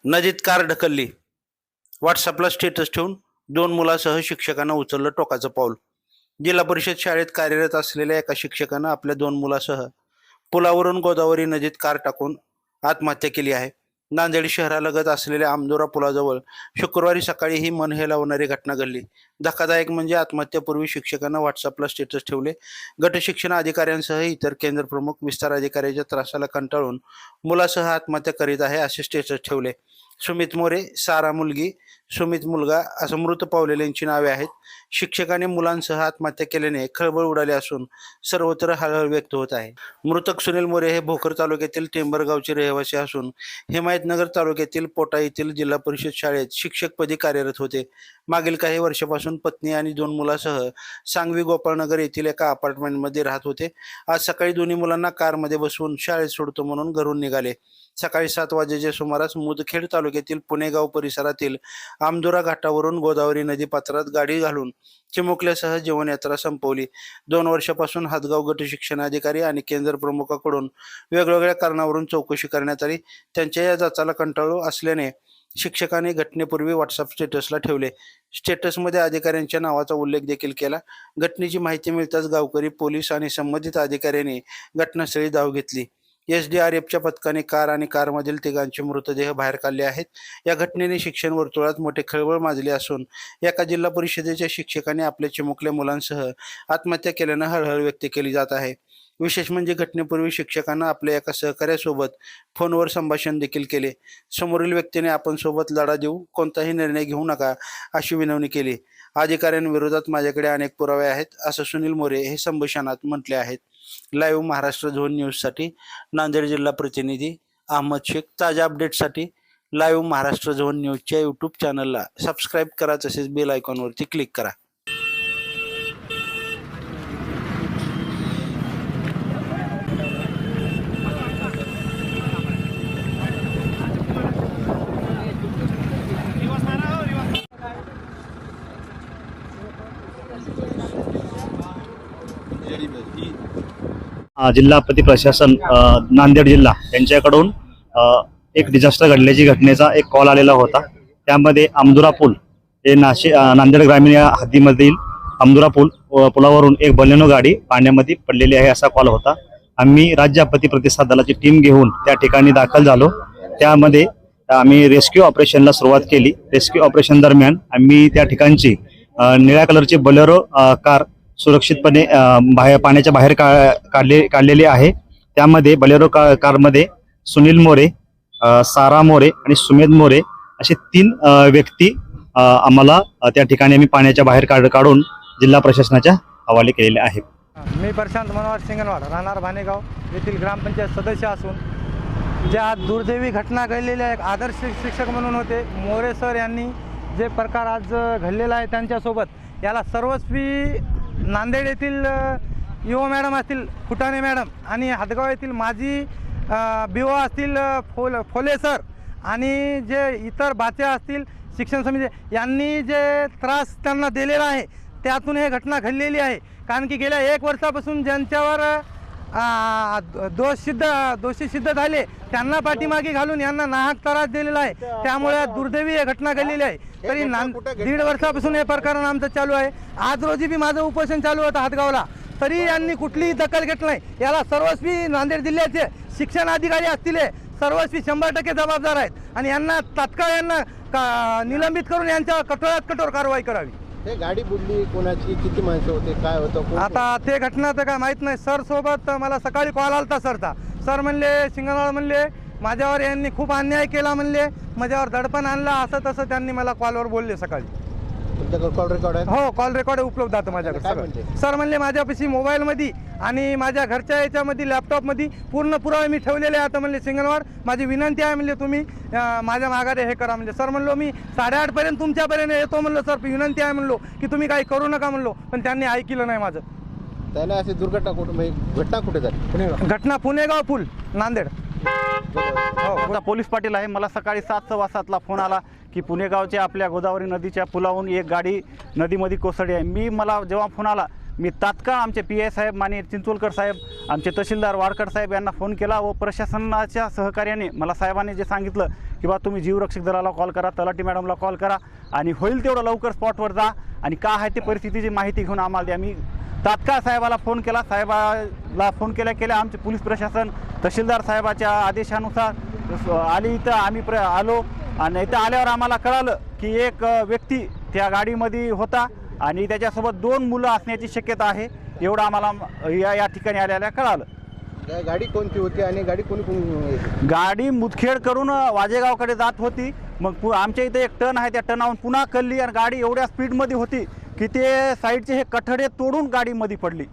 नदीत कार ढकलली. व्हॉट्सअपला स्टेटस ठेवून 2 मुलांसह शिक्षकांना उचललं टोकाचं पाऊल. जिल्हा परिषद शाळेत कार्यरत असलेल्या एका शिक्षकानं आपल्या 2 मुलांसह पुलावरून गोदावरी नदीत कार टाकून आत्महत्या केली आहे. नांदेड शहरालगत असलेल्या आमदोरा पुलाजवळ शुक्रवारी सकाळी ही मन हेलावणारी घटना घडली. धक्कादायक म्हणजे आत्महत्येपूर्वी शिक्षकांना व्हॉट्सअपला स्टेटस ठेवले. गट शिक्षण अधिकाऱ्यांसह इतर केंद्र प्रमुख विस्तार अधिकाऱ्याच्या त्रासाला कंटाळून मुलासह आत्महत्या करीत आहे असे स्टेटस ठेवले. सुमित मोरे, सारा मुलगी, सुमित मुलगा असं मृत पावलेल्यांची नावे आहेत. शिक्षकाने मुलांसह आत्महत्या केल्याने खळबळ उडाली असून सर्वत्र हळहळ व्यक्त होत आहे. मृतक सुनील मोरे हे भोकर तालुक्यातील टेंबर गावचे रहिवासी असून हिमायतनगर तालुक्यातील पोटा येथील जिल्हा परिषद शाळेत शिक्षकपदी कार्यरत होते. मागील काही वर्षापासून पत्नी आणि 2 मुलांसह सांगवी गोपाळनगर येथील एका अपार्टमेंटमध्ये राहत होते. आज सकाळी दोन्ही मुलांना कारमध्ये बसवून शाळेत सोडतो म्हणून घरून निघाले. सकाळी 7 वाजेच्या सुमारास मुदखेड तालुक्यातील पुणेगाव परिसरातील आमदोरा घाटावरून गोदावरी नदी पात्रात गाडी घालून चिमुकल्यासह जीवनयात्रा संपवली. 2 वर्षापासून हातगाव गट शिक्षणाधिकारी आणि केंद्र प्रमुखाकडून वेगवेगळ्या कारणावरून चौकशी करण्यात आली. त्यांच्या या जाचाला कंटाळू असल्याने शिक्षकांनी घटनेपूर्वी व्हॉट्सअप स्टेटसला ठेवले. स्टेटसमध्ये अधिकाऱ्यांच्या नावाचा उल्लेख देखील केला. घटनेची माहिती मिळताच गावकरी, पोलीस आणि संबंधित अधिकाऱ्यांनी घटनास्थळी धाव घेतली. SDRFच्या पथकाने कार आणि कारमधील तिघांचे मृतदेह बाहेर काढले आहेत. या घटनेने शिक्षण वर्तुळात मोठे खळबळ माजली असून एका जिल्हा परिषदेच्या शिक्षकाने आपल्या चिमुकल्या मुलांसह आत्महत्या केल्यानं हळहळ व्यक्त केली जात आहे. विशेष म्हणजे घटनेपूर्वी शिक्षकांना आपल्या एका सहकार्यासोबत फोनवर संभाषण देखील केले. समोरील व्यक्तीने आपण सोबत लढा देऊ, कोणताही निर्णय घेऊ नका अशी विनवणी केली. अधिकाऱ्यांविरोधात माझ्याकडे अनेक पुरावे आहेत असं सुनील मोरे हे संभाषणात म्हटले आहेत. लाईव्ह महाराष्ट्र झोन न्यूजसाठी नांदेड जिल्हा प्रतिनिधी अहमद शेख. ताज्या अपडेटसाठी लाईव्ह महाराष्ट्र झोन न्यूजच्या यूट्यूब चॅनलला सबस्क्राईब करा, तसेच बेल आयकॉनवरती क्लिक करा. जिल्हा आपत्ती प्रशासन नांदेड जिल्हा यांच्याकडून एक डिझास्टर घडल्याची घटनेचा एक कॉल आलेला होता. त्यामध्ये आमदुरा पूल हे नांदेड ग्रामीण या हद्दीमधील आमदुरा पुलावरून एक बलेनो गाडी पाण्यामध्ये पडलेली आहे असा कॉल होता. आम्ही राज्य आपत्ती प्रतिसाद दलाची टीम घेऊन त्या ठिकाणी दाखल झालो. त्यामध्ये आम्ही रेस्क्यू ऑपरेशनला सुरुवात केली. रेस्क्यू ऑपरेशन दरम्यान आम्ही त्या ठिकाणची निळ्या कलरची बोलेरो कार सुरक्षितपणे पाण्याच्या बाहेर काढलेली आहे. त्यामध्ये बोलेरो कारमध्ये सुनील मोरे, सारा मोरे आणि सुमेध मोरे असे 3 व्यक्ती आम्हाला त्या ठिकाणी आम्ही पाण्याच्या बाहेर काढून जिल्हा प्रशासनाच्या हवाले केलेले आहेत. मी प्रशांत मनोहर सिंगनवाड, राहणार भानेगाव येथील ग्रामपंचायत सदस्य असून ज्या दुर्दैवी घटना घडलेल्या एक आदर्श शिक्षक म्हणून होते मोरे सर यांनी जे प्रकार आज घडलेला आहे त्यांच्यासोबत याला सर्वस्वी नांदेड येथील युवा मॅडम असतील फुटाणे मॅडम आणि हातगाव येथील माजी BO असतील फोले सर आणि जे इतर बाचे असतील शिक्षण समिती यांनी जे त्रास त्यांना दिलेला आहे त्यातून हे घटना घडलेली आहे. कारण की गेल्या 1 वर्षापासून ज्यांच्यावर दोषी सिद्ध झाले त्यांना पाठीमागे घालून यांना नाहक त्रास दिलेला आहे. त्यामुळे दुर्दैवी ही घटना घडलेली आहे. तरी 1.5 वर्षापासून हे प्रकरण आमचं चालू आहे. आज रोजी बी माझं उपोषण चालू होतं हातगावला, तरी यांनी कुठलीही दखल घेतली नाही. याला सर्वस्वी नांदेड जिल्ह्याचे शिक्षण अधिकारी असतील सर्वस्वी 100% जबाबदार आहेत आणि यांना तात्काळ यांना निलंबित करून यांच्यावर कठोरात कठोर कारवाई करावी. हे गाडी बुडली कोणाची, किती माणसं होते, काय होतं? आता ते घटना तर काय माहीत नाही. सर सोबत मला सकाळी कॉल आलता सरचा. सर म्हणले सिंगनवाड म्हणले माझ्यावर यांनी खूप अन्याय केला म्हणले, माझ्यावर दडपण आणला असं तसं त्यांनी मला कॉलवर बोलले सकाळी. तुमच्याकडे कॉल रेकॉर्ड आहे? हो, कॉल रेकॉर्ड उपलब्ध आहे माझ्याकडे. सर म्हणले माझ्यापाशी मोबाईलमध्ये आणि माझ्या घरच्या याच्यामध्ये लॅपटॉपमध्ये पूर्ण पुरावे मी ठेवलेले आहे. आता म्हणले सिंगनवाड माझी विनंती आहे म्हणले तुम्ही माझ्या माघारे हे करा म्हणले. सर म्हणलो मी 8:30 पर्यंत तुमच्यापर्यंत येतो म्हणलो. सर विनंती आहे म्हणलो की तुम्ही काही करू नका म्हणलो, पण त्यांनी ऐकलं नाही माझं. त्याला अशी दुर्घटना घटना कुठे झाली? घटना पुणेगाव पूल नांदेड. हो, पोलीस पाटील आहे. मला सकाळी 7:15 फोन आला की पुणेगावच्या आपल्या गोदावरी नदीच्या पुलावरून एक गाडी नदीमध्ये कोसळली आहे. मला जेव्हा फोन आला मी तात्काळ आमचे PI साहेब माननीय चिंचोलकर साहेब, आमचे तहसीलदार वाडकर साहेब यांना फोन केला व प्रशासनाच्या सहकार्याने मला साहेबांनी जे सांगितलं की बा तुम्ही जीवरक्षक दलाला कॉल करा, तलाठी मॅडमला कॉल करा आणि होईल तेवढं लवकर स्पॉटवर जा आणि काय आहे ते परिस्थितीची माहिती घेऊन आम्हाला द्या. मी तात्काळ साहेबाला फोन केला. साहेबाला फोन केल्या आमचे पोलीस प्रशासन तहसीलदार साहेबाच्या आदेशानुसार आली इथं आम्ही आलो आणि इथं आल्यावर आम्हाला कळालं की एक व्यक्ती त्या गाडीमध्ये होता आणि त्याच्यासोबत 2 मुलं असण्याची शक्यता आहे. एवढं आम्हाला या ठिकाणी आल्याला कळालं. गाडी कोणती होती आणि गाडी कोणी गाडी मुदखेड करून वाजेगावकडे जात होती. मग आमच्या इथे एक टर्न आहे, त्या टर्नावरून पुन्हा कल्ली आणि गाडी एवढ्या स्पीडमध्ये होती की ते साईडचे हे कठडे तोडून गाडीमध्ये पडली.